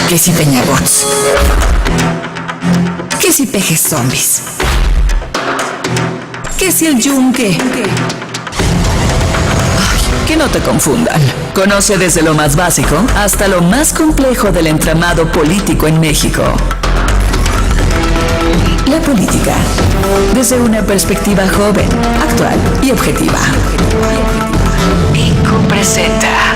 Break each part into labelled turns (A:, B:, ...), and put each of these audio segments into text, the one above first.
A: Que si peñabots, que si pejes zombies, que si el yunque. Que no te confundan. Conoce desde lo más básico hasta lo más complejo del entramado político en México. La política, desde una perspectiva joven, actual y objetiva. Pico presenta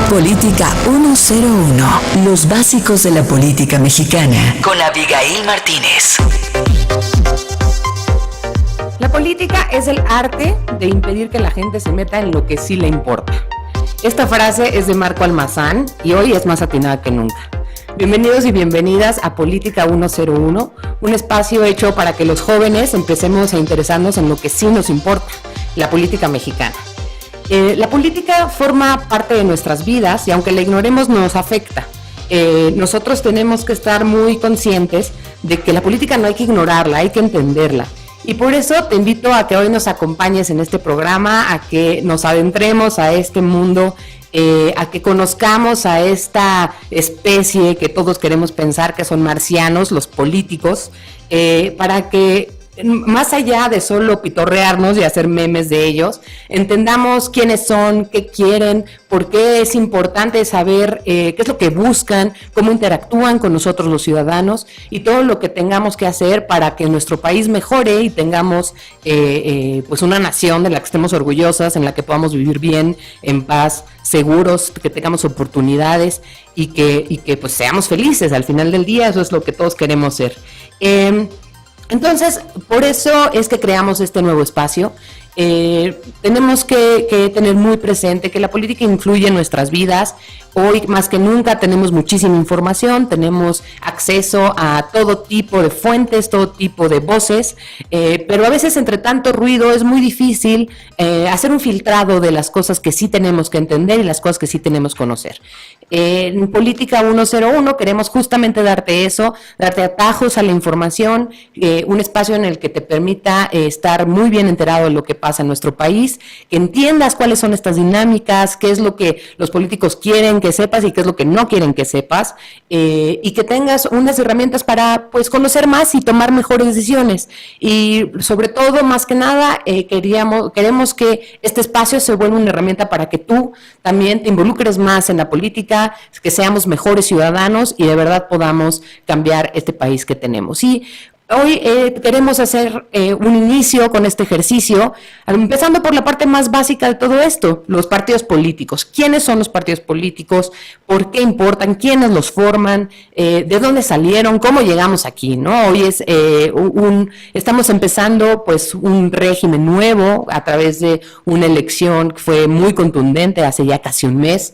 A: Política 101, los básicos de la política mexicana, con Abigail Martínez.
B: La política es el arte de impedir que la gente se meta en lo que sí le importa. Esta frase es de Marco Almazán y hoy es más atinada que nunca. Bienvenidos y bienvenidas a Política 101, un espacio hecho para que los jóvenes empecemos a interesarnos en lo que sí nos importa, la política mexicana. La política forma parte de nuestras vidas y aunque la ignoremos nos afecta. Nosotros tenemos que estar muy conscientes de que la política no hay que ignorarla, hay que entenderla. Y por eso te invito a que hoy nos acompañes en este programa, a que nos adentremos a este mundo, a que conozcamos a esta especie que todos queremos pensar que son marcianos, los políticos, para que más allá de solo pitorrearnos y hacer memes de ellos, entendamos quiénes son, qué quieren, por qué es importante saber qué es lo que buscan, cómo interactúan con nosotros los ciudadanos y todo lo que tengamos que hacer para que nuestro país mejore y tengamos pues una nación de la que estemos orgullosas, en la que podamos vivir bien, en paz, seguros, que tengamos oportunidades y que pues seamos felices al final del día. Eso es lo que todos queremos ser. Entonces, por eso es que creamos este nuevo espacio. Tenemos que tener muy presente que la política influye en nuestras vidas. Hoy más que nunca tenemos muchísima información, tenemos acceso a todo tipo de fuentes, todo tipo de voces, pero a veces entre tanto ruido es muy difícil hacer un filtrado de las cosas que sí tenemos que entender y las cosas que sí tenemos que conocer. En Política 101 queremos justamente darte eso, darte atajos a la información, un espacio en el que te permita estar muy bien enterado de lo que pasa en nuestro país, que entiendas cuáles son estas dinámicas, qué es lo que los políticos quieren que sepas y qué es lo que no quieren que sepas, y que tengas unas herramientas para pues conocer más y tomar mejores decisiones. Y sobre todo, más que nada, queremos que este espacio se vuelva una herramienta para que tú también te involucres más en la política, que seamos mejores ciudadanos y de verdad podamos cambiar este país que tenemos. Y hoy queremos hacer un inicio con este ejercicio, empezando por la parte más básica de todo esto, los partidos políticos. ¿Quiénes son los partidos políticos? ¿Por qué importan? ¿Quiénes los forman? ¿De dónde salieron? ¿Cómo llegamos aquí? ¿No? Hoy estamos empezando pues un régimen nuevo a través de una elección que fue muy contundente hace ya casi un mes.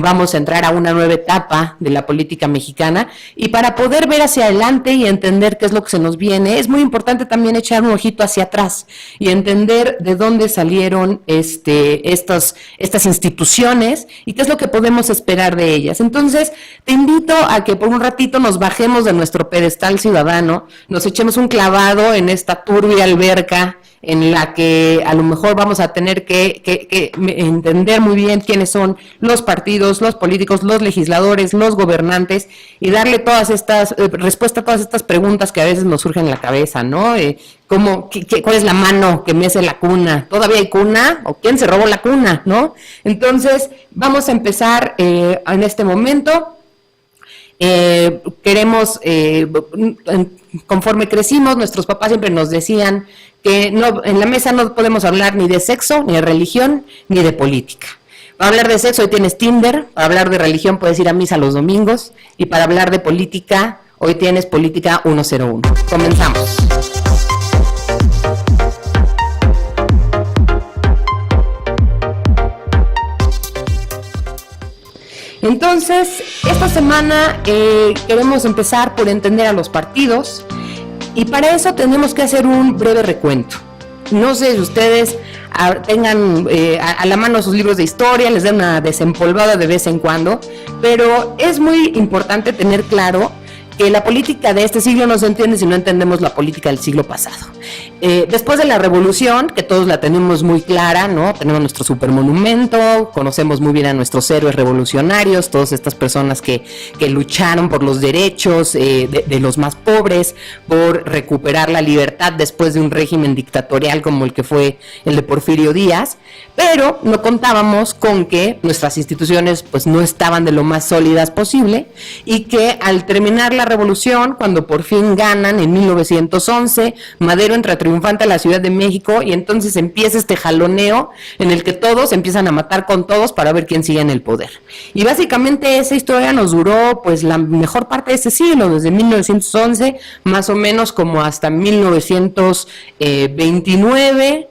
B: Vamos a entrar a una nueva etapa de la política mexicana y para poder ver hacia adelante y entender qué es lo que se nos viene, es muy importante también echar un ojito hacia atrás y entender de dónde salieron estas instituciones y qué es lo que podemos esperar de ellas. Entonces, te invito a que por un ratito nos bajemos de nuestro pedestal ciudadano, nos echemos un clavado en esta turbia alberca en la que a lo mejor vamos a tener que entender muy bien quiénes son los partidos, los políticos, los legisladores, los gobernantes y darle todas estas respuesta a todas estas preguntas que a veces nos surgen en la cabeza, ¿no? ¿Cuál es la mano que mece la cuna? ¿Todavía hay cuna? ¿O quién se robó la cuna? ¿No? Entonces, vamos a empezar en este momento. Conforme crecimos, nuestros papás siempre nos decían que en la mesa no podemos hablar ni de sexo, ni de religión, ni de política. Para hablar de sexo hoy tienes Tinder, para hablar de religión puedes ir a misa los domingos, y para hablar de política hoy tienes Política 101. Comenzamos. Entonces, esta semana queremos empezar por entender a los partidos y para eso tenemos que hacer un breve recuento. No sé si ustedes tengan a la mano sus libros de historia, les den una desempolvada de vez en cuando, pero es muy importante tener claro que la política de este siglo no se entiende si no entendemos la política del siglo pasado. Después de la revolución, que todos la tenemos muy clara, ¿no? Tenemos nuestro supermonumento, conocemos muy bien a nuestros héroes revolucionarios, todas estas personas que lucharon por los derechos de los más pobres, por recuperar la libertad después de un régimen dictatorial como el que fue el de Porfirio Díaz, pero no contábamos con que nuestras instituciones pues no estaban de lo más sólidas posible y que al terminar la revolución, cuando por fin ganan en 1911, Madero entra triunfante a la Ciudad de México y entonces empieza este jaloneo en el que todos empiezan a matar con todos para ver quién sigue en el poder. Y básicamente esa historia nos duró pues la mejor parte de este siglo, desde 1911 más o menos como hasta 1929,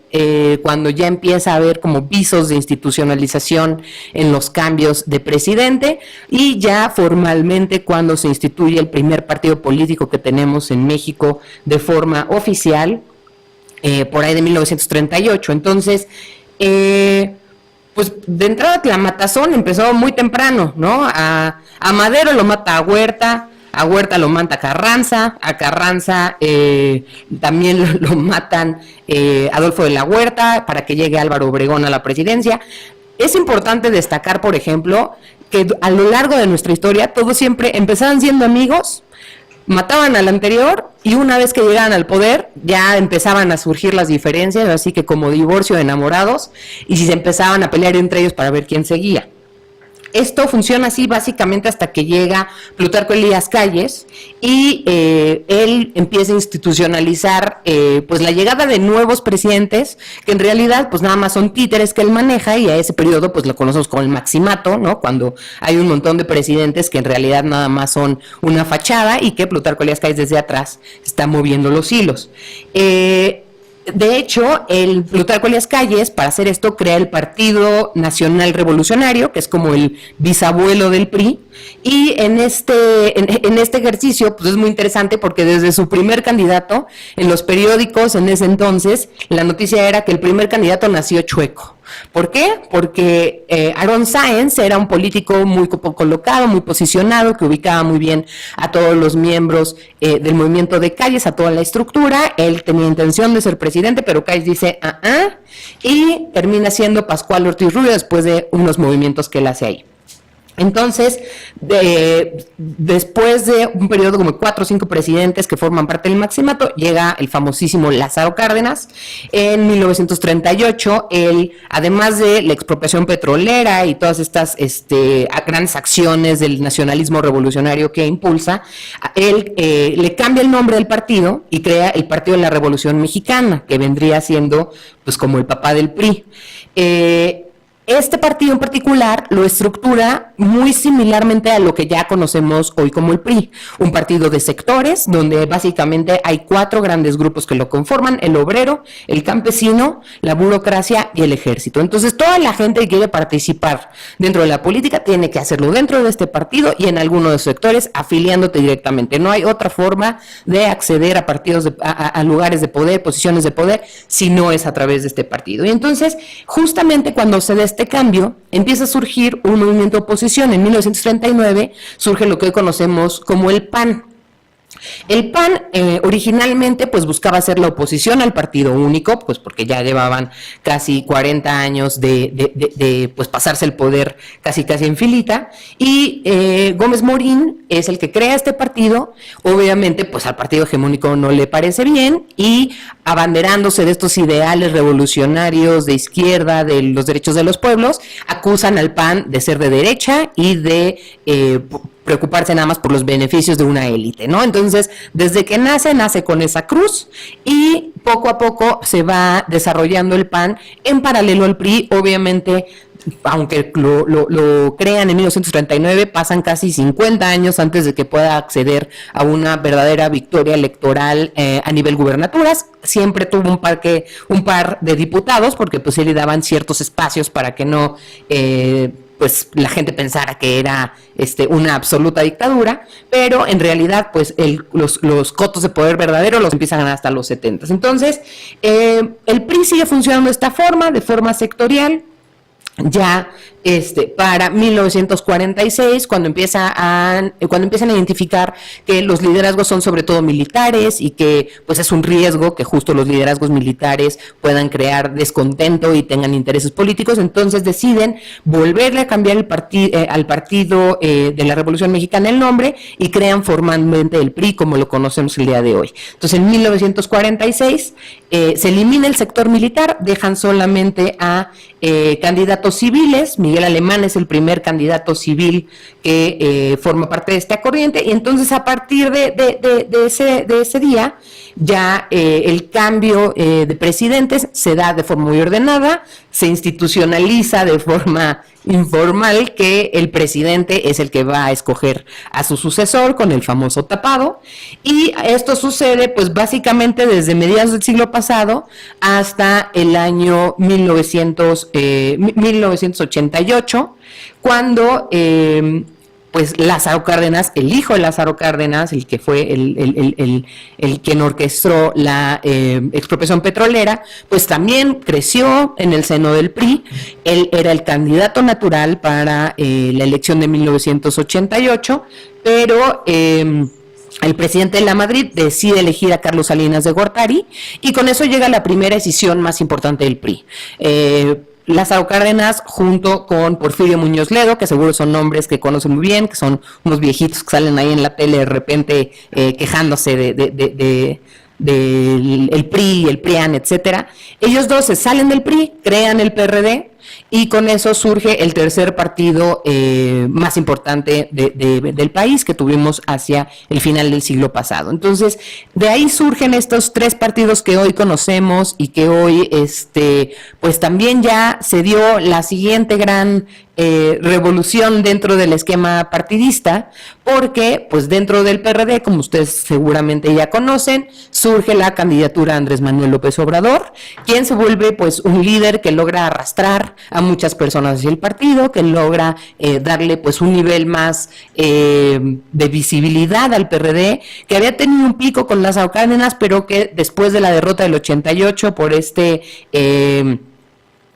B: cuando ya empieza a haber como visos de institucionalización en los cambios de presidente, y ya formalmente cuando se instituye el primer partido político que tenemos en México de forma oficial, por ahí de 1938. Entonces, pues de entrada la matazón empezó muy temprano, ¿no? A Madero lo mata a Huerta lo mata a Carranza también lo matan Adolfo de la Huerta para que llegue Álvaro Obregón a la presidencia. Es importante destacar, por ejemplo, que a lo largo de nuestra historia todos siempre empezaban siendo amigos, mataban al anterior y una vez que llegaban al poder ya empezaban a surgir las diferencias, así que como divorcio de enamorados, y si se empezaban a pelear entre ellos para ver quién seguía. Esto funciona así básicamente hasta que llega Plutarco Elías Calles y él empieza a institucionalizar pues la llegada de nuevos presidentes que en realidad pues nada más son títeres que él maneja, y a ese periodo pues lo conocemos como el maximato, ¿no? Cuando hay un montón de presidentes que en realidad nada más son una fachada y que Plutarco Elías Calles desde atrás está moviendo los hilos. De hecho, el Plutarco Elías Calles, para hacer esto, crea el Partido Nacional Revolucionario, que es como el bisabuelo del PRI, y en este ejercicio, pues es muy interesante porque desde su primer candidato, en los periódicos en ese entonces, la noticia era que el primer candidato nació chueco. ¿Por qué? Porque Aaron Sáenz era un político muy colocado, muy posicionado, que ubicaba muy bien a todos los miembros del movimiento de Calles, a toda la estructura. Él tenía intención de ser presidente, pero Calles dice, y termina siendo Pascual Ortiz Rubio después de unos movimientos que él hace ahí. Entonces, después de un periodo como 4 o 5 presidentes que forman parte del maximato, llega el famosísimo Lázaro Cárdenas. En 1938, él, además de la expropiación petrolera y todas estas grandes acciones del nacionalismo revolucionario que impulsa, él le cambia el nombre del partido y crea el Partido de la Revolución Mexicana, que vendría siendo pues como el papá del PRI. Este partido en particular lo estructura muy similarmente a lo que ya conocemos hoy como el PRI, un partido de sectores donde básicamente hay 4 grandes grupos que lo conforman: el obrero, el campesino, la burocracia y el ejército. Entonces toda la gente que quiere participar dentro de la política tiene que hacerlo dentro de este partido y en alguno de sus sectores, afiliándote directamente. No hay otra forma de acceder a partidos, a lugares de poder, posiciones de poder, si no es a través de este partido. Y entonces, justamente cuando se da este cambio, empieza a surgir un movimiento de oposición. En 1939 surge lo que hoy conocemos como el PAN. El PAN originalmente pues buscaba hacer la oposición al partido único, pues porque ya llevaban casi 40 años de pues pasarse el poder casi en filita, y Gómez Morín es el que crea este partido. Obviamente pues al partido hegemónico no le parece bien, y abanderándose de estos ideales revolucionarios de izquierda, de los derechos de los pueblos, acusan al PAN de ser de derecha y de preocuparse nada más por los beneficios de una élite, ¿no? Entonces, desde que nace con esa cruz, y poco a poco se va desarrollando el PAN en paralelo al PRI. Obviamente, aunque lo crean en 1939, pasan casi 50 años antes de que pueda acceder a una verdadera victoria electoral a nivel gubernaturas. Siempre tuvo un par de diputados, porque pues sí le daban ciertos espacios para que no pues la gente pensara que era una absoluta dictadura, pero en realidad pues los cotos de poder verdadero los empiezan a ganar hasta los 70. Entonces, el PRI sigue funcionando de esta forma, sectorial. ya para 1946, cuando empiezan a identificar que los liderazgos son sobre todo militares y que pues es un riesgo que justo los liderazgos militares puedan crear descontento y tengan intereses políticos, entonces deciden volverle a cambiar al partido de la Revolución Mexicana el nombre y crean formalmente el PRI como lo conocemos el día de hoy. Entonces en 1946 se elimina el sector militar, dejan solamente a candidatos civiles. Miguel Alemán es el primer candidato civil que forma parte de esta corriente, y entonces a partir de ese día ya el cambio de presidentes se da de forma muy ordenada, se institucionaliza de forma informal que el presidente es el que va a escoger a su sucesor con el famoso tapado, y esto sucede pues básicamente desde mediados del siglo pasado hasta el año 1988, cuando pues Lázaro Cárdenas, el hijo de Lázaro Cárdenas, el que fue el quien orquestó la expropiación petrolera, pues también creció en el seno del PRI. Él era el candidato natural para la elección de 1988, pero el presidente de la Madrid decide elegir a Carlos Salinas de Gortari, y con eso llega la primera decisión más importante del PRI. Lázaro Cárdenas junto con Porfirio Muñoz Ledo, que seguro son nombres que conocen muy bien, que son unos viejitos que salen ahí en la tele de repente quejándose del PRI, el PRIAN, etcétera. Ellos dos se salen del PRI, crean el PRD, y con eso surge el tercer partido más importante del país que tuvimos hacia el final del siglo pasado. Entonces, de ahí surgen estos tres partidos que hoy conocemos y que hoy, pues también ya se dio la siguiente gran revolución dentro del esquema partidista, porque pues dentro del PRD, como ustedes seguramente ya conocen, surge la candidatura de Andrés Manuel López Obrador, quien se vuelve pues un líder que logra arrastrar a muchas personas hacia el partido, que logra darle pues un nivel más de visibilidad al PRD, que había tenido un pico con Lázaro Cárdenas, pero que después de la derrota del 88 por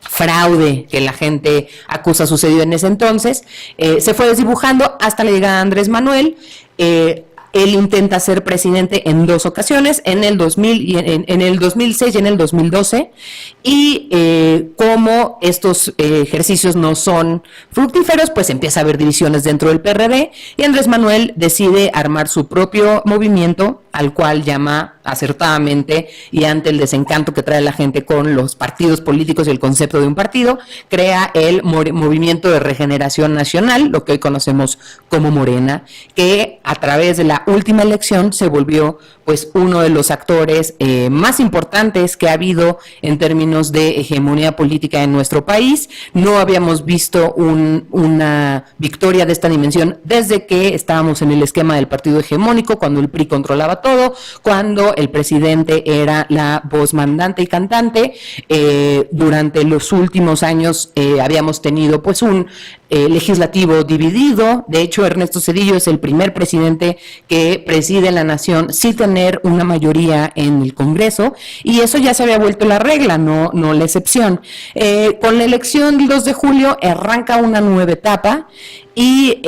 B: fraude que la gente acusa sucedido en ese entonces, se fue desdibujando hasta la llegada de Andrés Manuel. Él intenta ser presidente en dos ocasiones, en el 2000 y en el 2006 y en el 2012, y como estos ejercicios no son fructíferos, pues empieza a haber divisiones dentro del PRD, y Andrés Manuel decide armar su propio movimiento, al cual llama acertadamente, y ante el desencanto que trae la gente con los partidos políticos y el concepto de un partido, crea el Movimiento de Regeneración Nacional, lo que hoy conocemos como Morena, que a través de la última elección se volvió pues uno de los actores más importantes que ha habido en términos de hegemonía política en nuestro país. No habíamos visto una victoria de esta dimensión desde que estábamos en el esquema del partido hegemónico, cuando el PRI controlaba todo, cuando el presidente era la voz mandante y cantante. Durante los últimos años habíamos tenido pues un legislativo dividido. De hecho, Ernesto Zedillo es el primer presidente que preside la nación sin tener una mayoría en el Congreso, y eso ya se había vuelto la regla, no la excepción. Con la elección del 2 de julio arranca una nueva etapa, y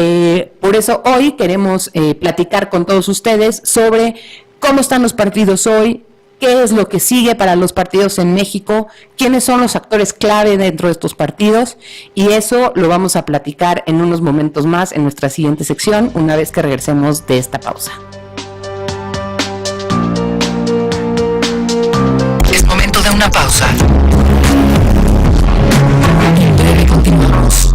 B: por eso hoy queremos platicar con todos ustedes sobre cómo están los partidos hoy, qué es lo que sigue para los partidos en México, quiénes son los actores clave dentro de estos partidos, y eso lo vamos a platicar en unos momentos más en nuestra siguiente sección, una vez que regresemos de esta pausa.
A: Es momento de una pausa. En breve continuamos.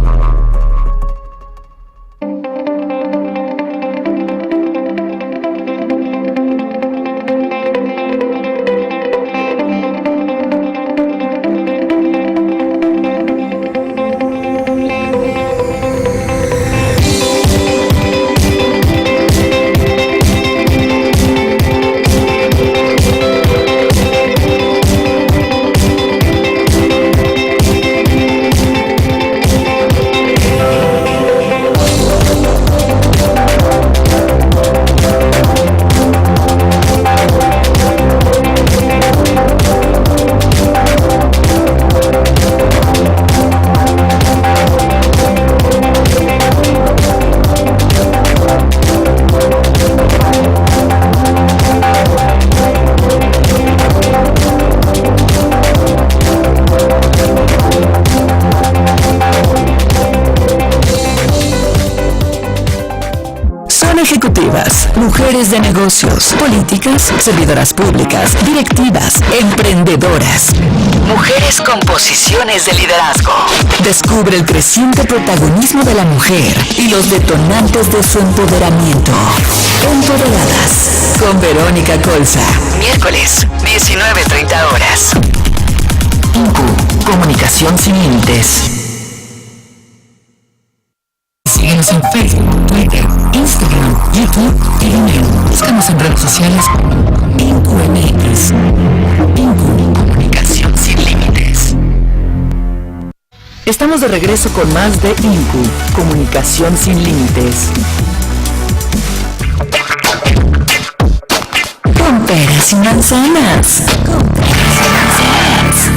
A: mujeres de negocios, políticas, servidoras públicas, directivas, emprendedoras, mujeres con posiciones de liderazgo. Descubre el creciente protagonismo de la mujer y los detonantes de su empoderamiento. Empoderadas con Verónica Colza. Miércoles, 19:30 horas. INCU, Comunicación sin Límites. Síguenos en Facebook, Twitter, Instagram, YouTube y Vimeo. Búscanos en redes sociales como INCUMX. INCU, Comunicación sin Límites. Estamos de regreso con más de INCU, Comunicación sin Límites. Con peras y manzanas. Con peras y manzanas.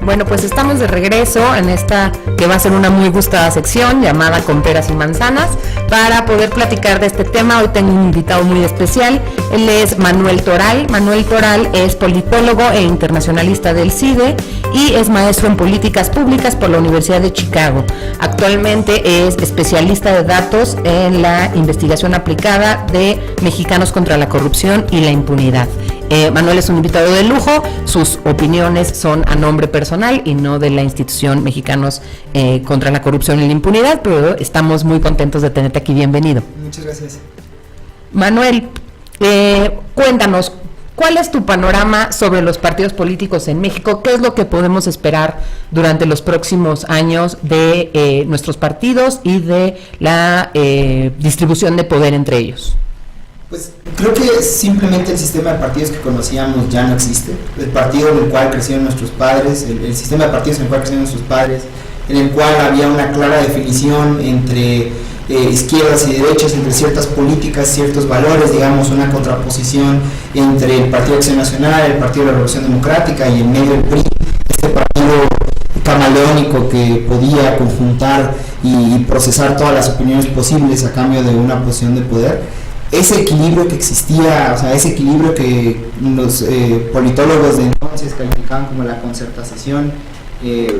B: Bueno, pues estamos de regreso en esta que va a ser una muy gustada sección llamada Con peras y manzanas para poder platicar de este tema. Hoy tengo un invitado muy especial. Él es Manuel Toral. Manuel Toral es politólogo e internacionalista del CIDE y es maestro en políticas públicas por la Universidad de Chicago. Actualmente es especialista de datos en la investigación aplicada de mexicanos contra la corrupción y la impunidad. Manuel es un invitado de lujo, sus opiniones son a nombre personal y no de la institución Mexicanos contra la Corrupción y la Impunidad, pero estamos muy contentos de tenerte aquí, bienvenido.
C: Muchas gracias.
B: Manuel, cuéntanos, ¿cuál es tu panorama sobre los partidos políticos en México? ¿Qué es lo que podemos esperar durante los próximos años de nuestros partidos y de la distribución de poder entre ellos?
C: Pues creo que simplemente el sistema de partidos que conocíamos ya no existe. El partido en el cual crecieron nuestros padres, el sistema de partidos en el cual crecieron nuestros padres, en el cual había una clara definición entre izquierdas y derechas, entre ciertas políticas, ciertos valores, digamos, una contraposición entre el Partido Acción Nacional, el Partido de la Revolución Democrática y en medio el PRI, este partido camaleónico que podía conjuntar y procesar todas las opiniones posibles a cambio de una posición de poder. Ese equilibrio que existía, o sea, ese equilibrio que los politólogos de entonces calificaban como la concertación,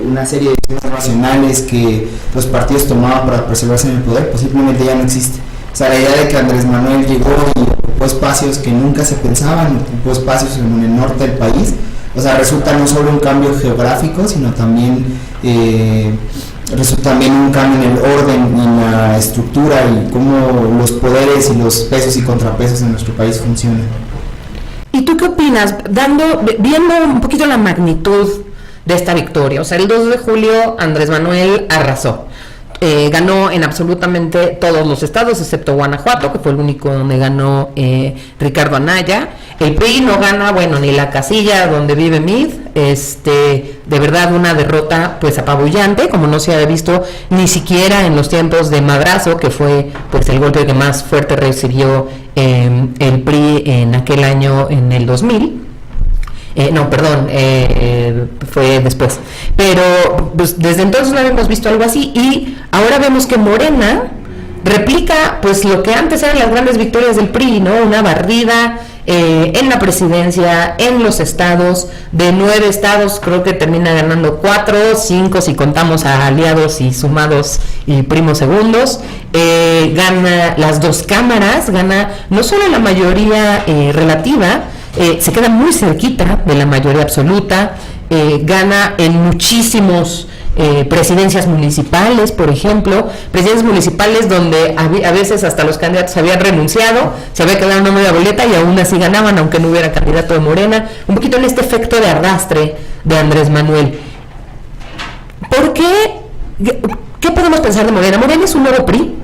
C: una serie de decisiones racionales que los partidos tomaban para preservarse en el poder, pues simplemente ya no existe. O sea, la idea de que Andrés Manuel llegó y ocupó espacios que nunca se pensaban, ocupó espacios en el norte del país, o sea, resulta no solo un cambio geográfico, sino también resulta también un cambio en el orden y en la estructura y cómo los poderes y los pesos y contrapesos en nuestro país funcionan.
B: ¿Y tú qué opinas? Viendo un poquito la magnitud de esta victoria, o sea, el 2 de julio Andrés Manuel arrasó. Ganó en absolutamente todos los estados, excepto Guanajuato, que fue el único donde ganó Ricardo Anaya. El PRI no gana, bueno, ni la casilla donde vive Mid. De verdad una derrota pues apabullante, como no se había visto ni siquiera en los tiempos de Madrazo, que fue pues el golpe que más fuerte recibió el PRI en aquel año, en el 2000. Fue después. Pero pues, desde entonces no habíamos visto algo así y ahora vemos que Morena replica pues lo que antes eran las grandes victorias del PRI, ¿no? Una barrida en la presidencia, en los estados. De 9 estados creo que termina ganando 4, 5 si contamos a aliados y sumados y primos segundos. Gana las 2 cámaras, gana no solo la mayoría relativa, se queda muy cerquita de la mayoría absoluta, gana en muchísimos presidencias municipales, por ejemplo, presidencias municipales donde a veces hasta los candidatos habían renunciado, se había quedado una media boleta y aún así ganaban, aunque no hubiera candidato de Morena, un poquito en este efecto de arrastre de Andrés Manuel. ¿Por qué? ¿Qué podemos pensar de Morena? ¿Morena es un nuevo PRI?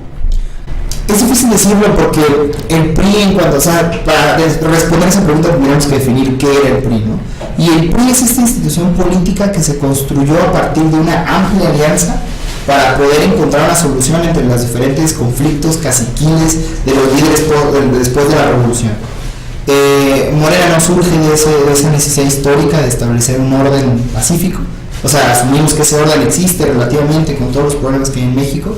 C: Es difícil decirlo porque el PRI, en cuanto, o sea, para responder a esa pregunta tendríamos que definir qué era el PRI, ¿no? Y el PRI es esta institución política que se construyó a partir de una amplia alianza para poder encontrar una solución entre los diferentes conflictos caciquiles de los líderes después de la revolución. Morena no surge de esa necesidad histórica de establecer un orden pacífico, o sea, asumimos que ese orden existe relativamente con todos los problemas que hay en México.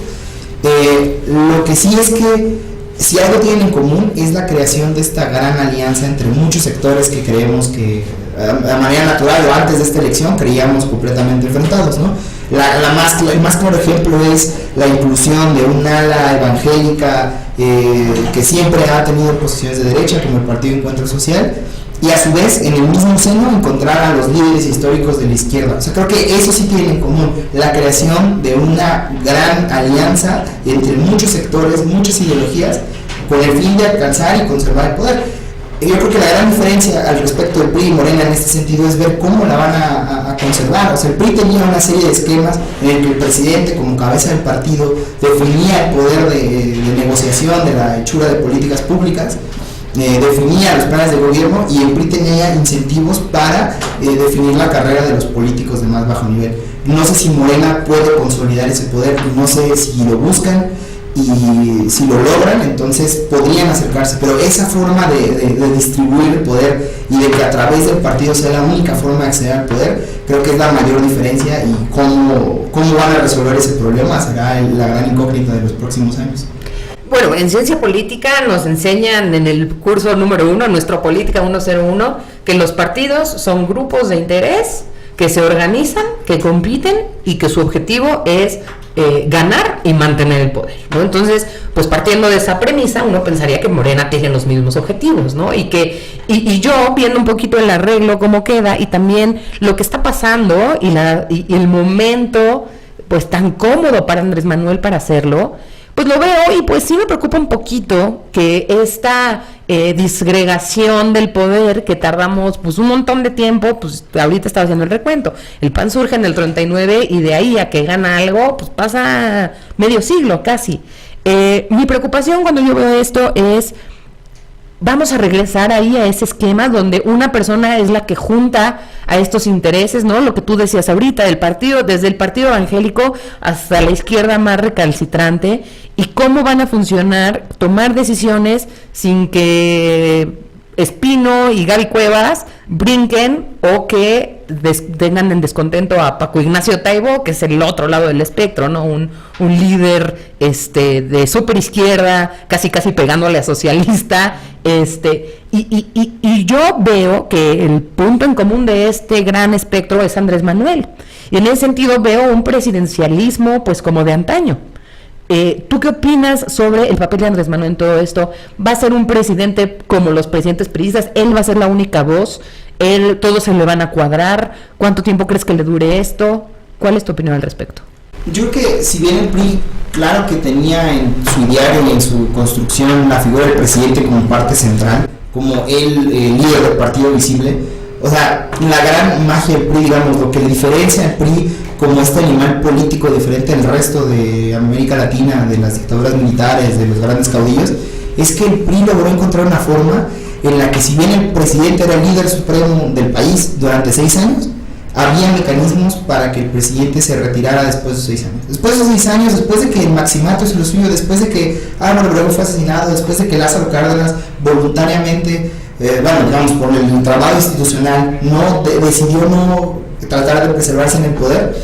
C: Lo que sí es que si algo tienen en común es la creación de esta gran alianza entre muchos sectores que creemos que de manera natural o antes de esta elección creíamos completamente enfrentados, ¿no? El más claro ejemplo es la inclusión de un ala evangélica que siempre ha tenido posiciones de derecha, como el Partido Encuentro Social, y a su vez en el mismo seno encontrar a los líderes históricos de la izquierda. O sea, creo que eso sí tiene en común, la creación de una gran alianza entre muchos sectores, muchas ideologías, con el fin de alcanzar y conservar el poder. Yo creo que la gran diferencia al respecto del PRI y Morena en este sentido es ver cómo la van a conservar. O sea, el PRI tenía una serie de esquemas en el que el presidente, como cabeza del partido, definía el poder de negociación, de la hechura de políticas públicas, definía los planes de gobierno, y el PRI tenía incentivos para definir la carrera de los políticos de más bajo nivel. No sé si Morena puede consolidar ese poder, no sé si lo buscan, y si lo logran, entonces podrían acercarse, pero esa forma de distribuir el poder y de que a través del partido sea la única forma de acceder al poder, creo que es la mayor diferencia, y cómo van a resolver ese problema será la gran incógnita de los próximos años.
B: Bueno, en ciencia política nos enseñan en el curso número 1, nuestra política 101, que los partidos son grupos de interés que se organizan, que compiten y que su objetivo es ganar y mantener el poder, ¿no? Entonces, pues partiendo de esa premisa, uno pensaría que Morena tiene los mismos objetivos, ¿no? Y yo viendo un poquito el arreglo, cómo queda, y también lo que está pasando y el momento pues tan cómodo para Andrés Manuel para hacerlo, pues lo veo y pues sí me preocupa un poquito que esta disgregación del poder que tardamos pues un montón de tiempo, pues ahorita estaba haciendo el recuento, el PAN surge en el 39 y de ahí a que gana algo pues pasa medio siglo casi. Mi preocupación cuando yo veo esto es, vamos a regresar ahí a ese esquema donde una persona es la que junta a estos intereses, ¿no? Lo que tú decías ahorita, del partido, desde el partido evangélico hasta la izquierda más recalcitrante, y cómo van a funcionar, tomar decisiones sin que Espino y Gaby Cuevas brinquen o que tengan en descontento a Paco Ignacio Taibo, que es el otro lado del espectro, ¿no? Un líder de super izquierda, casi pegándole a socialista, y yo veo que el punto en común de este gran espectro es Andrés Manuel, y en ese sentido veo un presidencialismo pues como de antaño. ¿Tú qué opinas sobre el papel de Andrés Manuel en todo esto? ¿Va a ser un presidente como los presidentes priistas? ¿Él va a ser la única voz? ¿Todos se le van a cuadrar? ¿Cuánto tiempo crees que le dure esto? ¿Cuál es tu opinión al respecto?
C: Yo creo que si bien el PRI, claro que tenía en su ideario y en su construcción la figura del presidente como parte central, como el líder del partido visible, o sea, la gran magia del PRI, digamos, lo que le diferencia al PRI como este animal político diferente del resto de América Latina, de las dictaduras militares, de los grandes caudillos, es que el PRI logró encontrar una forma en la que, si bien el presidente era el líder supremo del país durante 6 años, había mecanismos para que el presidente se retirara después de 6 años. Después de 6 años, después de que el Maximato se lo suyo, después de que Álvaro Obregón fue asesinado, después de que Lázaro Cárdenas voluntariamente, digamos, por el trabajo institucional, decidió no tratar de preservarse en el poder,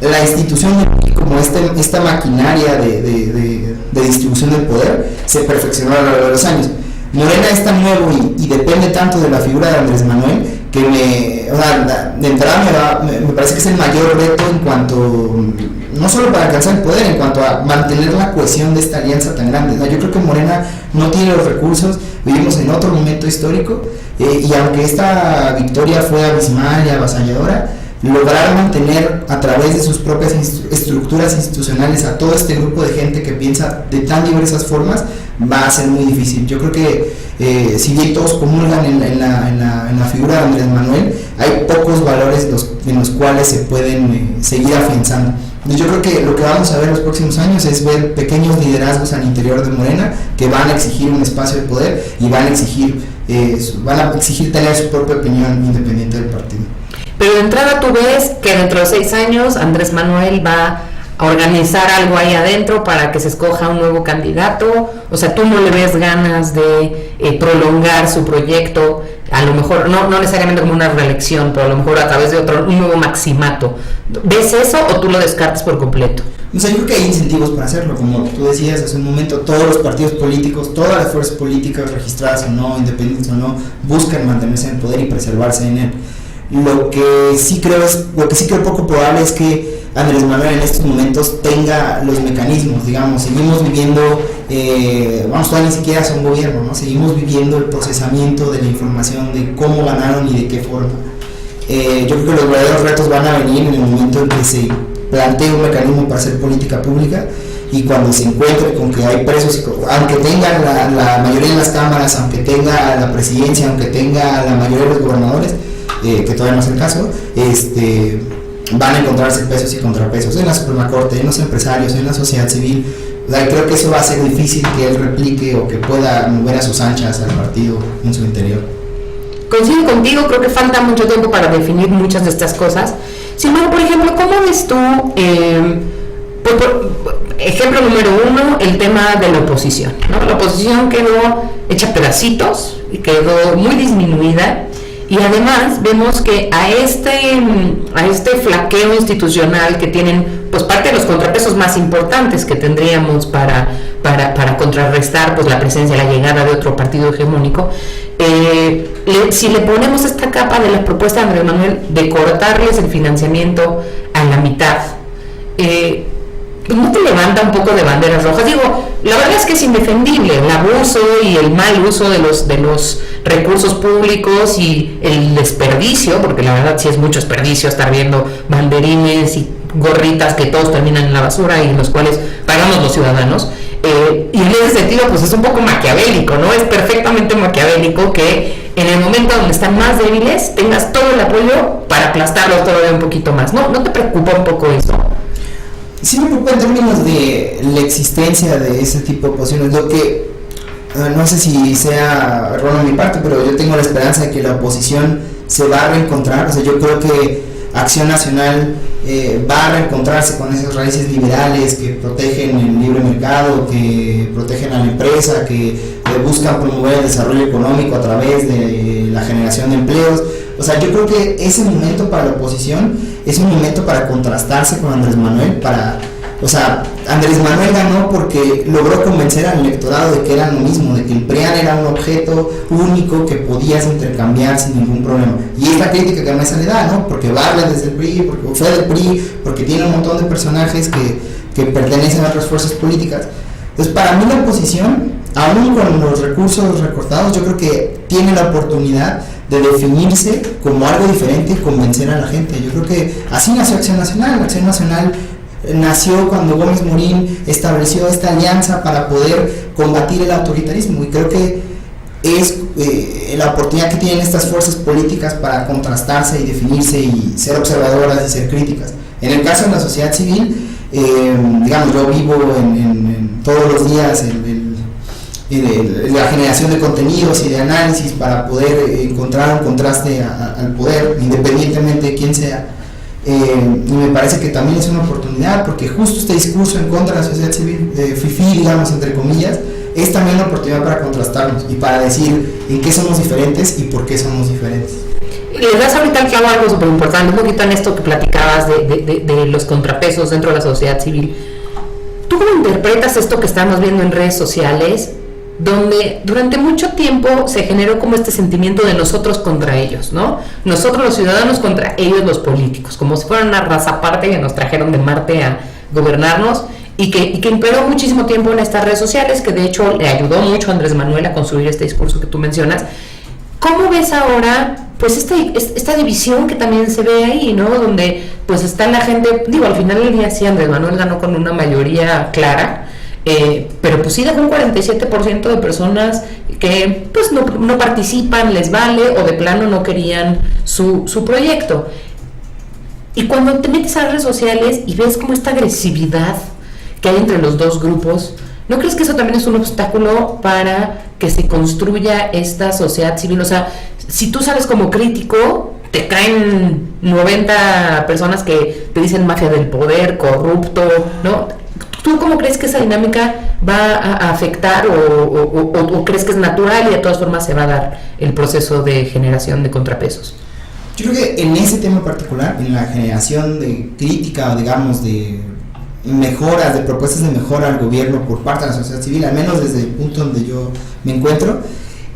C: la institución, como esta maquinaria de distribución del poder, se perfeccionó a lo largo de los años. Morena es tan nuevo y depende tanto de la figura de Andrés Manuel que de entrada me parece que es el mayor reto en cuanto, no solo para alcanzar el poder, en cuanto a mantener la cohesión de esta alianza tan grande. O sea, yo creo que Morena no tiene los recursos, vivimos en otro momento histórico, y aunque esta victoria fue abismal y avasalladora, lograr mantener a través de sus propias estructuras institucionales a todo este grupo de gente que piensa de tan diversas formas va a ser muy difícil. Yo creo que si bien todos comulgan en la figura de Andrés Manuel, hay pocos valores en los cuales se pueden seguir afianzando. Entonces yo creo que lo que vamos a ver en los próximos años es ver pequeños liderazgos al interior de Morena que van a exigir un espacio de poder y van a exigir tener su propia opinión independiente del partido.
B: Pero de entrada tú ves que dentro de 6 años Andrés Manuel va a organizar algo ahí adentro para que se escoja un nuevo candidato. O sea, tú no le ves ganas de prolongar su proyecto, a lo mejor no necesariamente como una reelección, pero a lo mejor a través de un nuevo maximato. ¿Ves eso o tú lo descartas por completo?
C: O sea, yo creo que hay incentivos para hacerlo, como tú decías hace un momento. Todos los partidos políticos, todas las fuerzas políticas registradas o no, independientes o no, buscan mantenerse en el poder y preservarse en él. Lo que sí creo poco probable es que Andrés Manuel en estos momentos tenga los mecanismos, digamos, seguimos viviendo, todavía ni siquiera son gobierno, ¿no? Seguimos viviendo el procesamiento de la información de cómo ganaron y de qué forma. Yo creo que los verdaderos retos van a venir en el momento en que se plantee un mecanismo para hacer política pública y cuando se encuentre con que hay presos, aunque tengan la mayoría de las cámaras, aunque tenga la presidencia, aunque tenga la mayoría de los gobernadores, que todavía no es el caso, van a encontrarse pesos y contrapesos en la Suprema Corte, en los empresarios, en la sociedad civil. Creo que eso va a ser difícil que él replique o que pueda mover a sus anchas al partido en su interior.
B: Coincido contigo, creo que falta mucho tiempo para definir muchas de estas cosas. Sin embargo, por ejemplo, ¿cómo ves tú, ejemplo número uno, el tema de la oposición, ¿no? La oposición quedó hecha pedacitos y quedó muy disminuida. Y además vemos que a este flaqueo institucional que tienen, pues parte de los contrapesos más importantes que tendríamos para contrarrestar pues la presencia, la llegada de otro partido hegemónico, si le ponemos esta capa de la propuesta de Andrés Manuel de cortarles el financiamiento a la mitad, ¿no te levanta un poco de banderas rojas? Digo, la verdad es que es indefendible el abuso y el mal uso de los recursos públicos y el desperdicio, porque la verdad sí es mucho desperdicio estar viendo banderines y gorritas que todos terminan en la basura y en los cuales pagamos los ciudadanos. Y en ese sentido pues es un poco maquiavélico, ¿no? Es perfectamente maquiavélico que en el momento donde están más débiles tengas todo el apoyo para aplastarlos todavía un poquito más. ¿No te preocupa un poco eso?
C: Sí me preocupa en términos de la existencia de ese tipo de oposiciones. Lo que no sé si sea erróneo de mi parte, pero yo tengo la esperanza de que la oposición se va a reencontrar. O sea, yo creo que Acción Nacional va a reencontrarse con esas raíces liberales que protegen el libre mercado, que protegen a la empresa, que buscan promover el desarrollo económico a través de la generación de empleos. O sea, yo creo que ese momento para la oposición es un momento para contrastarse con Andrés Manuel, Andrés Manuel ganó porque logró convencer al electorado de que era lo mismo, de que el PRIAN era un objeto único que podías intercambiar sin ningún problema. Y esta crítica que a Mesa le da, ¿no? Porque Barla desde el PRI, porque fue del PRI, porque tiene un montón de personajes que pertenecen a otras fuerzas políticas. Entonces, para mí la oposición, aún con los recursos recortados, yo creo que tiene la oportunidad de definirse como algo diferente y convencer a la gente. Yo creo que así nació Acción Nacional. Acción Nacional nació cuando Gómez Morín estableció esta alianza para poder combatir el autoritarismo, y creo que es la oportunidad que tienen estas fuerzas políticas para contrastarse y definirse y ser observadoras y ser críticas. En el caso de la sociedad civil, yo vivo en todos los días la generación de contenidos y de análisis para poder encontrar un contraste al poder, independientemente de quién sea. Y me parece que también es una oportunidad, porque justo este discurso en contra de la sociedad civil, fifí, digamos, entre comillas, es también una oportunidad para contrastarnos y para decir en qué somos diferentes y por qué somos diferentes.
B: Les das ahorita al clavo algo súper importante, un poquito en esto que platicabas de los contrapesos dentro de la sociedad civil. ¿Tú cómo interpretas esto que estamos viendo en redes sociales, donde durante mucho tiempo se generó como este sentimiento de nosotros contra ellos, ¿no? Nosotros los ciudadanos contra ellos los políticos, como si fueran una raza aparte que nos trajeron de Marte a gobernarnos, y que imperó muchísimo tiempo en estas redes sociales, que de hecho le ayudó mucho a Andrés Manuel a construir este discurso que tú mencionas. ¿Cómo ves ahora pues esta división que también se ve ahí, ¿no? Donde pues está la gente, al final del día sí, Andrés Manuel ganó con una mayoría clara, pero pues sí dejó un 47% de personas que pues no participan, les vale, o de plano no querían su proyecto. Y cuando te metes a las redes sociales y ves como esta agresividad que hay entre los dos grupos, ¿no crees que eso también es un obstáculo para que se construya esta sociedad civil? O sea, si tú sales como crítico, te caen 90 personas que te dicen mafia del poder, corrupto, ¿no? ¿Tú cómo crees que esa dinámica va a afectar o crees que es natural y de todas formas se va a dar el proceso de generación de contrapesos?
C: Yo creo que en ese tema particular, en la generación de crítica, digamos, de mejoras, de propuestas de mejora al gobierno por parte de la sociedad civil, al menos desde el punto donde yo me encuentro,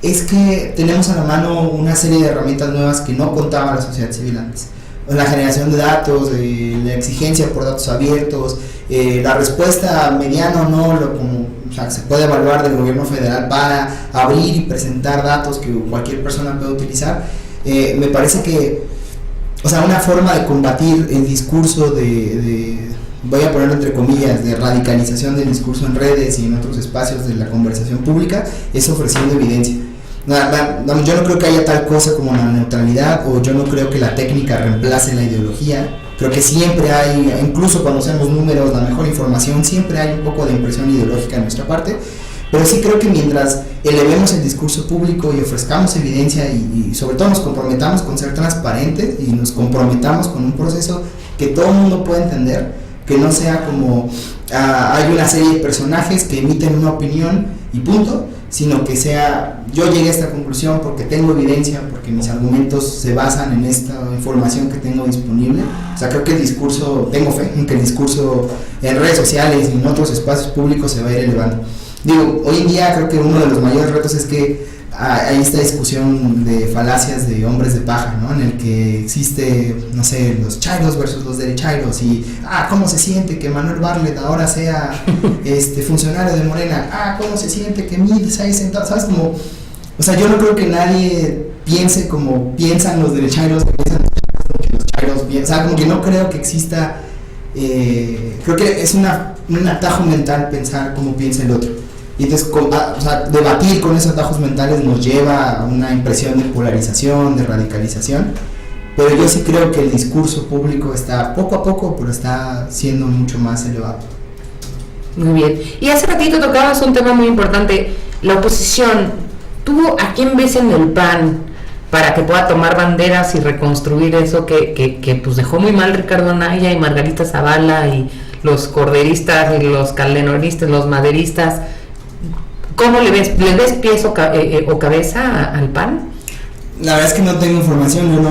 C: es que tenemos a la mano una serie de herramientas nuevas que no contaba la sociedad civil antes. la generación de datos, la exigencia por datos abiertos, la respuesta mediana o no, o sea, se puede evaluar del gobierno federal para abrir y presentar datos que cualquier persona puede utilizar. Me parece que, o sea, una forma de combatir el discurso voy a ponerlo entre comillas, de radicalización del discurso en redes y en otros espacios de la conversación pública, es ofreciendo evidencia. Yo no creo que haya tal cosa como la neutralidad, o yo no creo que la técnica reemplace la ideología. Creo que siempre hay, incluso cuando hacemos números, la mejor información, siempre hay un poco de impresión ideológica en nuestra parte, pero sí creo que mientras elevemos el discurso público y ofrezcamos evidencia y sobre todo nos comprometamos con ser transparentes y nos comprometamos con un proceso que todo el mundo pueda entender, que no sea como hay una serie de personajes que emiten una opinión y punto, sino que sea, yo llegué a esta conclusión porque tengo evidencia, porque mis argumentos se basan en esta información que tengo disponible. O sea, creo que el discurso, tengo fe en que el discurso en redes sociales y en otros espacios públicos se va a ir elevando. Digo, hoy en día creo que uno de los mayores retos es que hay esta discusión de falacias de hombres de paja, ¿no? En el que existe, no sé, los chairos versus los derechairos y, ¿cómo se siente que Manuel Bartlett ahora sea funcionario de Morena? ¿Cómo se siente que Mid se haya sentado? ¿Sabes? Como, o sea, yo no creo que nadie piense como piensan los derechairos, que piensan los chairos piensan, o sea, como que no creo que exista, creo que es un atajo mental pensar cómo piensa el otro. Y entonces, o sea, debatir con esos atajos mentales nos lleva a una impresión de polarización, de radicalización, pero yo sí creo que el discurso público está poco a poco, pero está siendo mucho más elevado.
B: Muy bien. Y hace ratito tocabas un tema muy importante, la oposición. ¿Tú a quién ves en el PAN para que pueda tomar banderas y reconstruir eso que pues dejó muy mal Ricardo Anaya y Margarita Zavala y los corderistas y los calderonistas, los maderistas? ¿Cómo le ves? ¿Le ves pies o cabeza al PAN?
C: La verdad es que no tengo información, yo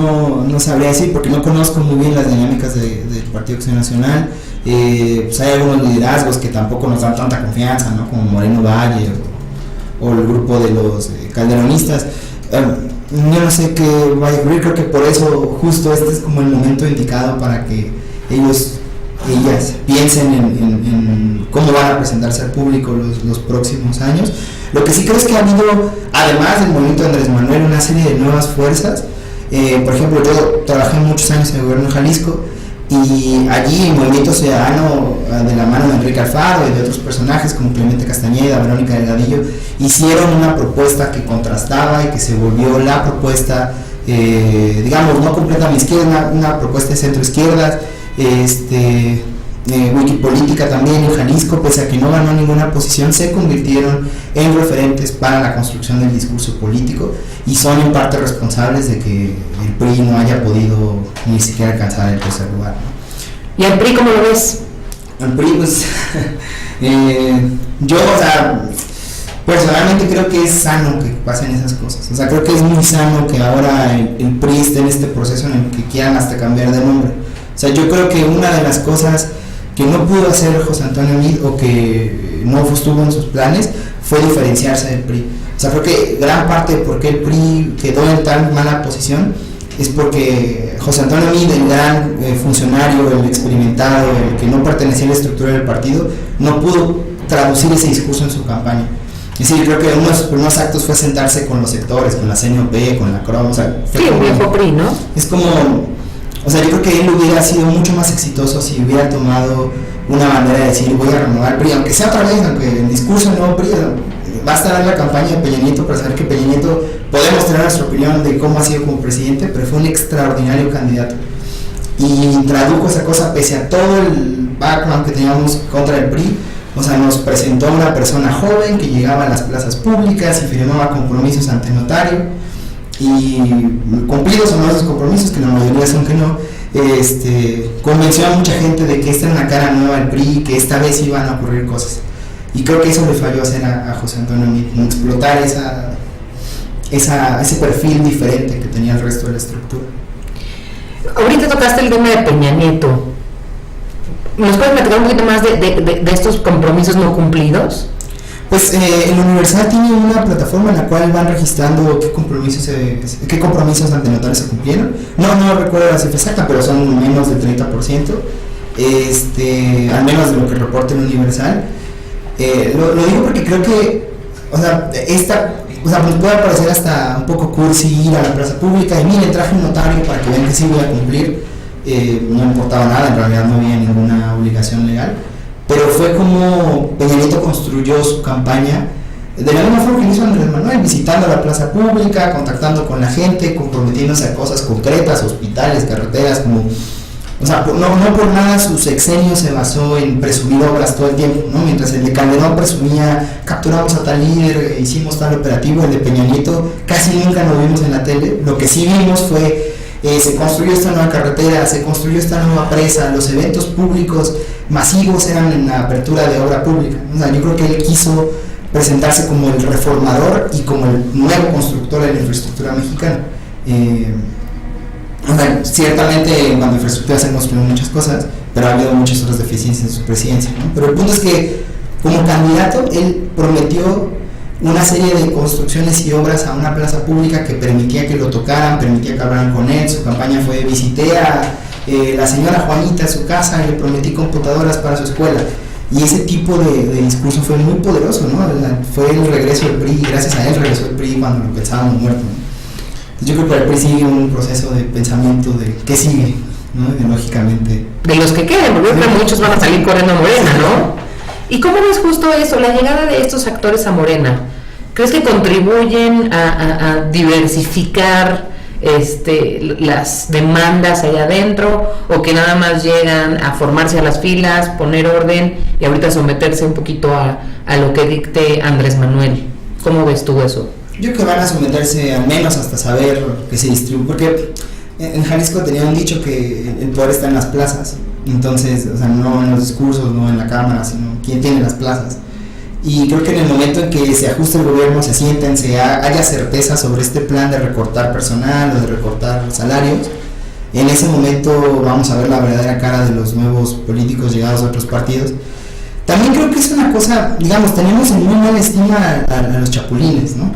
C: no sabría decir porque no conozco muy bien las dinámicas del Partido Acción Nacional. Pues hay algunos liderazgos que tampoco nos dan tanta confianza, ¿no? Como Moreno Valle o el grupo de los calderonistas. Yo no sé qué vaya a ocurrir, creo que por eso justo este es como el momento indicado para que ellas piensen en cómo van a presentarse al público los próximos años. Lo que sí creo es que ha habido, además del movimiento de Andrés Manuel, una serie de nuevas fuerzas. Por ejemplo, yo trabajé muchos años en el gobierno de Jalisco y allí el Movimiento Ciudadano, de la mano de Enrique Alfaro y de otros personajes como Clemente Castañeda, Verónica Delgadillo, hicieron una propuesta que contrastaba y que se volvió la propuesta, digamos, no completamente izquierda, una propuesta de centro-izquierda. Wikipolítica también en Jalisco, pese a que no ganó ninguna posición, se convirtieron en referentes para la construcción del discurso político y son en parte responsables de que el PRI no haya podido ni siquiera alcanzar el tercer lugar, ¿no?
B: ¿Y al PRI cómo lo ves?
C: Al PRI, pues yo, o sea, personalmente creo que es sano que pasen esas cosas. O sea, creo que es muy sano que ahora el PRI esté en este proceso en el que quieran hasta cambiar de nombre. O sea, yo creo que una de las cosas que no pudo hacer José Antonio Meade o que no estuvo en sus planes fue diferenciarse del PRI. O sea, creo que gran parte de por qué el PRI quedó en tan mala posición es porque José Antonio Meade, el gran funcionario, el experimentado, el que no pertenecía a la estructura del partido, no pudo traducir ese discurso en su campaña. Es decir, creo que uno de sus primeros actos fue sentarse con los sectores, con la CNOP, con la CROM, o sea,
B: sí, un viejo PRI, ¿no?
C: Es como, o sea, yo creo que él hubiera sido mucho más exitoso si hubiera tomado una bandera de decir voy a renovar el PRI, aunque sea otra vez, aunque el discurso del nuevo PRI, basta ver la campaña de Peña Nieto para saber que Peña Nieto, podemos tener nuestra opinión de cómo ha sido como presidente, pero fue un extraordinario candidato y tradujo esa cosa pese a todo el background que teníamos contra el PRI. O sea, nos presentó a una persona joven que llegaba a las plazas públicas y firmaba compromisos ante notario y cumplidos o no esos compromisos, que la mayoría son que no, convenció a mucha gente de que esta era una cara nueva al PRI, que esta vez iban a ocurrir cosas. Y creo que eso le falló hacer a José Antonio Meade, explotar ese perfil diferente que tenía el resto de la estructura.
B: Ahorita tocaste el tema de Peña Nieto. ¿Nos puedes platicar un poquito más de estos compromisos no cumplidos?
C: Pues el Universal tiene una plataforma en la cual van registrando qué compromisos antenotarios se cumplieron. No recuerdo la cifra exacta, pero son menos del 30%, al menos de lo que reporta el Universal. Lo digo porque creo que, nos puede parecer hasta un poco cursi ir a la plaza pública y mire, traje un notario para que vean que sí voy a cumplir. No importaba nada, en realidad no había ninguna obligación legal. Pero fue como Peña Nieto construyó su campaña de la misma forma que hizo Andrés Manuel, visitando la plaza pública, contactando con la gente, comprometiéndose a cosas concretas, hospitales, carreteras, no por nada su sexenio se basó en presumir obras todo el tiempo, ¿no? Mientras el de Calderón presumía, capturamos a tal líder, hicimos tal operativo, el de Peña Nieto casi nunca lo vimos en la tele. Lo que sí vimos fue se construyó esta nueva carretera, se construyó esta nueva presa, los eventos públicos masivos eran en la apertura de obra pública. Yo creo que él quiso presentarse como el reformador y como el nuevo constructor de la infraestructura mexicana. Ciertamente en cuanto a infraestructura se han construido muchas cosas, pero ha habido muchas otras deficiencias en su presidencia, ¿no? Pero el punto es que como candidato él prometió una serie de construcciones y obras a una plaza pública que permitía que lo tocaran, permitía que hablaran con él. Su campaña fue: visité a la señora Juanita a su casa y le prometí computadoras para su escuela. Y ese tipo de discurso fue muy poderoso, ¿no? Fue el regreso del PRI, y gracias a él regresó el PRI cuando lo pensábamos muerto, ¿no? Yo creo que el PRI sigue un proceso de pensamiento de qué sigue, ¿no? Ideológicamente.
B: De los que queden, porque muchos van a salir corriendo a Morena, ¿no? ¿Y cómo ves justo eso, la llegada de estos actores a Morena? ¿Crees que contribuyen a diversificar las demandas allá adentro, o que nada más llegan a formarse a las filas, poner orden y ahorita someterse un poquito a lo que dicte Andrés Manuel? ¿Cómo ves tú eso?
C: Yo creo que van a someterse al menos hasta saber que se distribuye, porque en Jalisco tenía un dicho que el poder está en las plazas. Entonces, no en los discursos, no en la cámara, sino quién tiene las plazas. Y creo que en el momento en que se ajuste el gobierno, se sienten, haya certeza sobre este plan de recortar personal o de recortar salarios, en ese momento vamos a ver la verdadera cara de los nuevos políticos llegados a otros partidos. También creo que es una cosa, tenemos en muy mala estima a los chapulines, ¿no?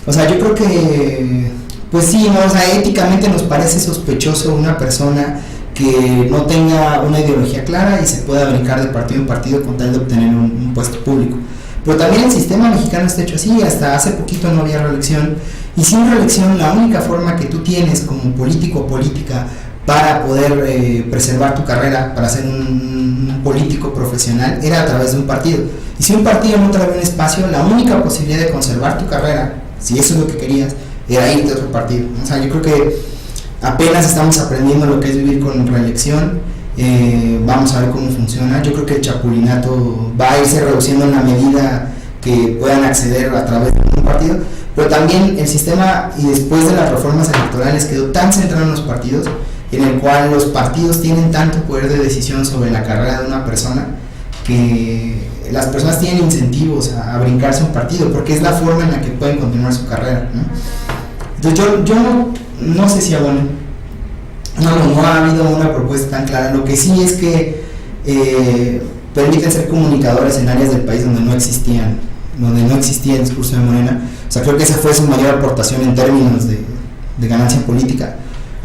C: Yo creo que, pues sí, ¿no? Éticamente nos parece sospechoso una persona que no tenga una ideología clara y se pueda brincar de partido en partido con tal de obtener un puesto público. Pero también el sistema mexicano está hecho así. Hasta hace poquito no había reelección, y sin reelección la única forma que tú tienes como político o política para poder preservar tu carrera, para ser un político profesional, era a través de un partido. Y si un partido no te daba un espacio, la única posibilidad de conservar tu carrera, si eso es lo que querías, era irte a otro partido. Yo creo que apenas estamos aprendiendo lo que es vivir con reelección. Vamos a ver cómo funciona. Yo creo que el chapulinato va a irse reduciendo en la medida que puedan acceder a través de un partido, pero también el sistema, y después de las reformas electorales, quedó tan centrado en los partidos, en el cual los partidos tienen tanto poder de decisión sobre la carrera de una persona, que las personas tienen incentivos a brincarse un partido, porque es la forma en la que pueden continuar su carrera, ¿no? Entonces yo no sé si abonen. No ha habido una propuesta tan clara. Lo que sí es que permiten ser comunicadores en áreas del país donde no existía el discurso de Morena. Creo que esa fue su mayor aportación en términos de ganancia política.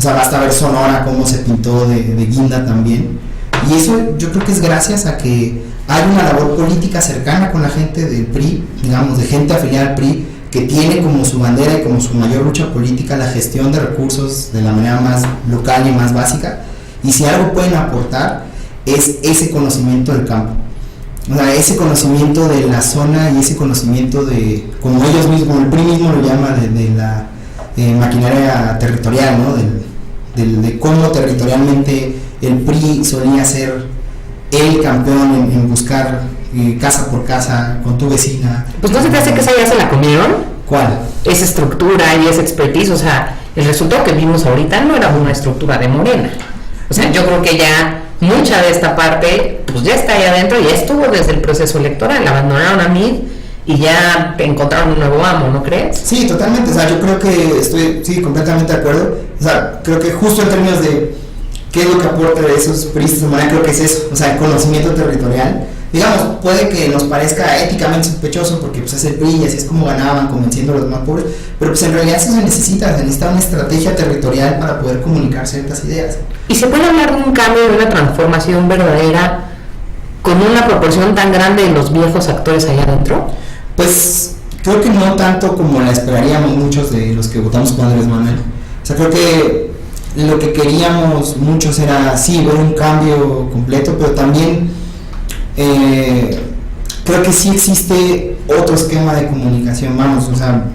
C: Basta ver Sonora cómo se pintó de guinda también. Y eso yo creo que es gracias a que hay una labor política cercana con la gente del PRI, de gente afiliada al PRI, que tiene como su bandera y como su mayor lucha política la gestión de recursos de la manera más local y más básica. Y si algo pueden aportar es ese conocimiento del campo, ese conocimiento de la zona, y ese conocimiento de, como ellos mismos, como el PRI mismo lo llama, de la maquinaria territorial, ¿no? De cómo territorialmente el PRI solía ser el campeón en buscar casa por casa con tu vecina.
B: Pues no se te hace que esa ya se la comieron.
C: ¿Cuál?
B: Esa estructura y esa expertise. El resultado que vimos ahorita no era una estructura de Morena. Yo creo que ya mucha de esta parte pues ya está ahí adentro, ya estuvo desde el proceso electoral. Abandonaron a Mid y ya encontraron un nuevo amo, ¿no crees?
C: Sí, totalmente. Yo creo que estoy completamente de acuerdo. Creo que justo en términos de qué es lo que aporta de esos priistas de Morena, creo que es eso, el conocimiento territorial. digamos, puede que nos parezca éticamente sospechoso porque pues es el PRI y así es como ganaban, convenciendo a los más pobres, pero pues en realidad sí se necesita una estrategia territorial para poder comunicar ciertas ideas.
B: ¿Y se puede hablar de un cambio, de una transformación verdadera con una proporción tan grande de los viejos actores allá adentro?
C: Pues creo que no tanto como la esperaríamos muchos de los que votamos por Andrés Manuel. O sea, creo que lo que queríamos muchos era, sí, ver un cambio completo, pero también creo que sí existe otro esquema de comunicación, vamos, o sea,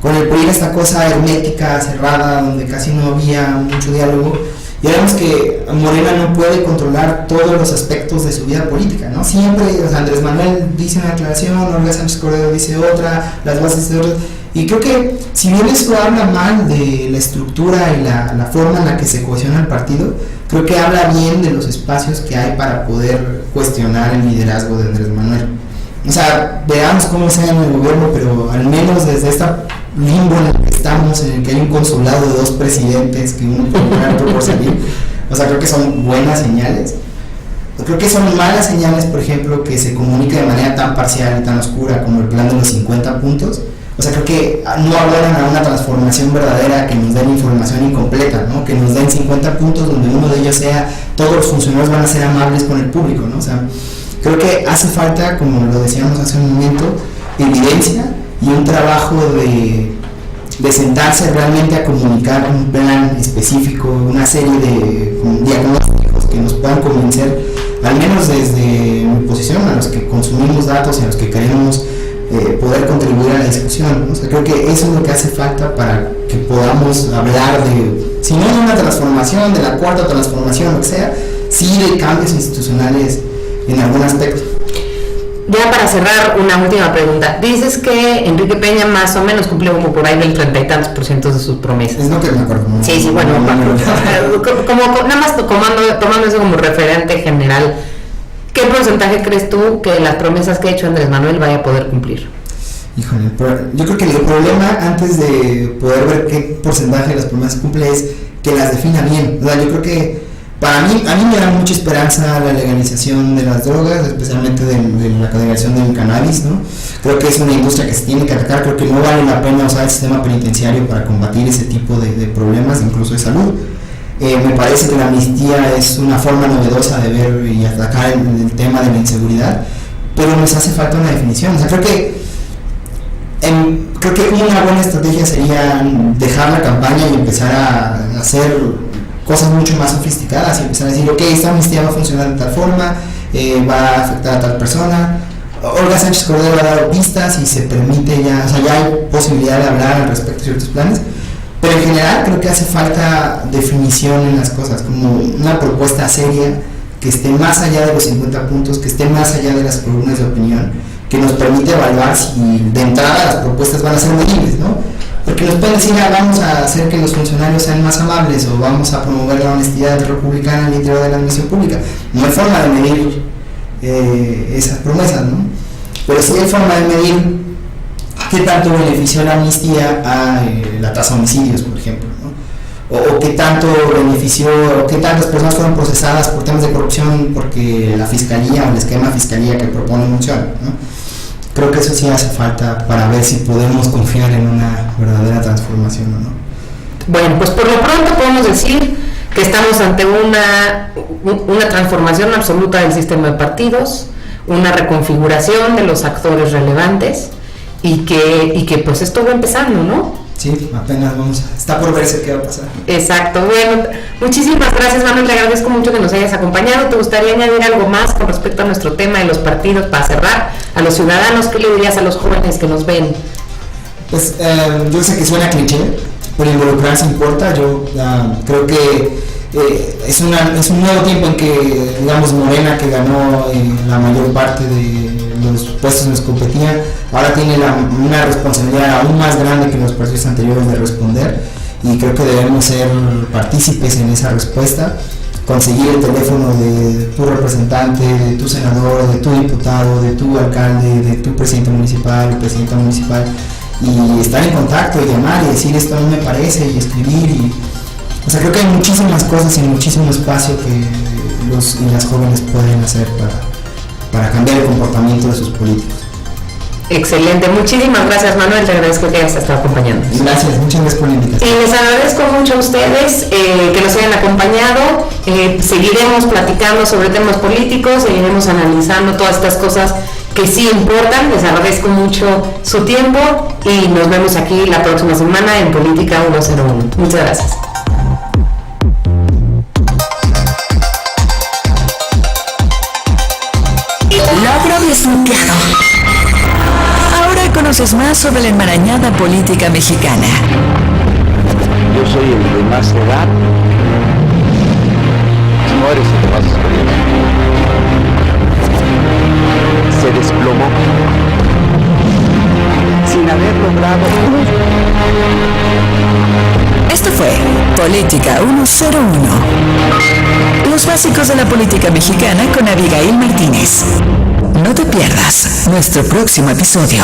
C: con el PRI esta cosa hermética, cerrada, donde casi no había mucho diálogo, y vemos que Morena no puede controlar todos los aspectos de su vida política, ¿no? Siempre, o sea, Andrés Manuel dice una declaración, Olga Sánchez Cordero dice otra, las bases de otra, y creo que si bien eso habla mal de la estructura y la forma en la que se cohesiona el partido, creo que habla bien de los espacios que hay para poder cuestionar el liderazgo de Andrés Manuel. O sea, veamos cómo sea en el gobierno, pero al menos desde esta limbo en el que estamos, en el que hay un consulado de 2 presidentes, que uno puede entrar, otro por salir, o sea, creo que son buenas señales. Creo que son malas señales, por ejemplo, que se comunique de manera tan parcial y tan oscura como el plan de los 50 puntos. O sea, creo que no abonan a una transformación verdadera, que nos den información incompleta, ¿no? Que nos den 50 puntos donde uno de ellos sea, todos los funcionarios van a ser amables con el público, ¿no? O sea, creo que hace falta, como lo decíamos hace un momento, evidencia y un trabajo de sentarse realmente a comunicar un plan específico, una serie de diagnósticos que nos puedan convencer, al menos desde mi posición, a los que consumimos datos y a los que queremos poder contribuir a la discusión, ¿no? O sea, creo que eso es lo que hace falta para que podamos hablar de, si no de una transformación, de la cuarta transformación, lo que sea, sí de cambios institucionales en algún aspecto.
B: Ya para cerrar, una última pregunta. Dices que Enrique Peña más o menos cumplió como por ahí del 30 y tantos % de sus promesas.
C: Es lo que me acuerdo. ¿No?
B: Sí, bueno, como nada más tomando eso como referente general, ¿qué porcentaje crees tú que las promesas que ha hecho Andrés Manuel vaya a poder cumplir?
C: Híjole, yo creo que el problema, antes de poder ver qué porcentaje de las promesas cumple, es que las defina bien. O sea, yo creo que a mí me da mucha esperanza la legalización de las drogas, especialmente de la legalización del cannabis, ¿no? Creo que es una industria que se tiene que atacar, creo que no vale la pena usar el sistema penitenciario para combatir ese tipo de problemas, incluso de salud. Me parece que la amnistía es una forma novedosa de ver y atacar el tema de la inseguridad, pero nos hace falta una definición. O sea, creo que una buena estrategia sería dejar la campaña y empezar a hacer cosas mucho más sofisticadas y empezar a decir, ok, esta amnistía va a funcionar de tal forma, va a afectar a tal persona. Olga Sánchez Cordero ha dado pistas y se permite ya, o sea, ya hay posibilidad de hablar al respecto de ciertos planes, pero en general creo que hace falta definición en las cosas, como una propuesta seria que esté más allá de los 50 puntos, que esté más allá de las columnas de opinión, que nos permite evaluar si de entrada las propuestas van a ser medibles, ¿no? Porque nos pueden decir, vamos a hacer que los funcionarios sean más amables o vamos a promover la honestidad republicana al interior de la administración pública. No hay forma de medir esas promesas, ¿no? Pero sí hay forma de medir qué tanto benefició la amnistía a la tasa de homicidios, por ejemplo, ¿no? O qué tanto benefició, o qué tantas personas fueron procesadas por temas de corrupción porque la fiscalía o el esquema de fiscalía que propone funciona, ¿no? Creo que eso sí hace falta para ver si podemos confiar en una verdadera transformación o no.
B: Bueno, pues por lo pronto podemos decir que estamos ante una transformación absoluta del sistema de partidos, una reconfiguración de los actores relevantes y que pues esto va empezando, ¿no?
C: Sí, apenas está por verse qué va a pasar.
B: Exacto. Bueno, muchísimas gracias, Manuel, te agradezco mucho que nos hayas acompañado. ¿Te gustaría añadir algo más con respecto a nuestro tema de los partidos para cerrar? A los ciudadanos, ¿qué le dirías a los jóvenes que nos ven?
C: Pues yo sé que suena cliché, pero involucrarse importa. Yo creo que es un nuevo tiempo en que, digamos, Morena, que ganó la mayor parte de los puestos en los que competían, ahora tiene una responsabilidad aún más grande que los partidos anteriores de responder, y creo que debemos ser partícipes en esa respuesta, conseguir el teléfono de tu representante, de tu senador, de tu diputado, de tu alcalde, de tu presidente municipal, presidenta municipal, y estar en contacto y llamar y decir esto no me parece, y escribir, o sea, creo que hay muchísimas cosas y muchísimo espacio que los y las jóvenes pueden hacer cambiar el comportamiento de sus políticos.
B: Excelente, muchísimas gracias Manuel, te agradezco que hayas estado acompañándonos.
C: Gracias, muchas gracias por la invitación.
B: Y les agradezco mucho a ustedes que nos hayan acompañado. Seguiremos platicando sobre temas políticos, seguiremos analizando todas estas cosas que sí importan. Les agradezco mucho su tiempo y nos vemos aquí la próxima semana en Política 101. Muchas gracias.
A: Logro desbloqueado. Ahora conoces más sobre la enmarañada política mexicana.
D: Yo soy el de más edad. No eres el de más experiencia. Se desplomó sin haber logrado.
A: Esto fue Política 101. Los básicos de la política mexicana con Abigail Martínez. No te pierdas nuestro próximo episodio.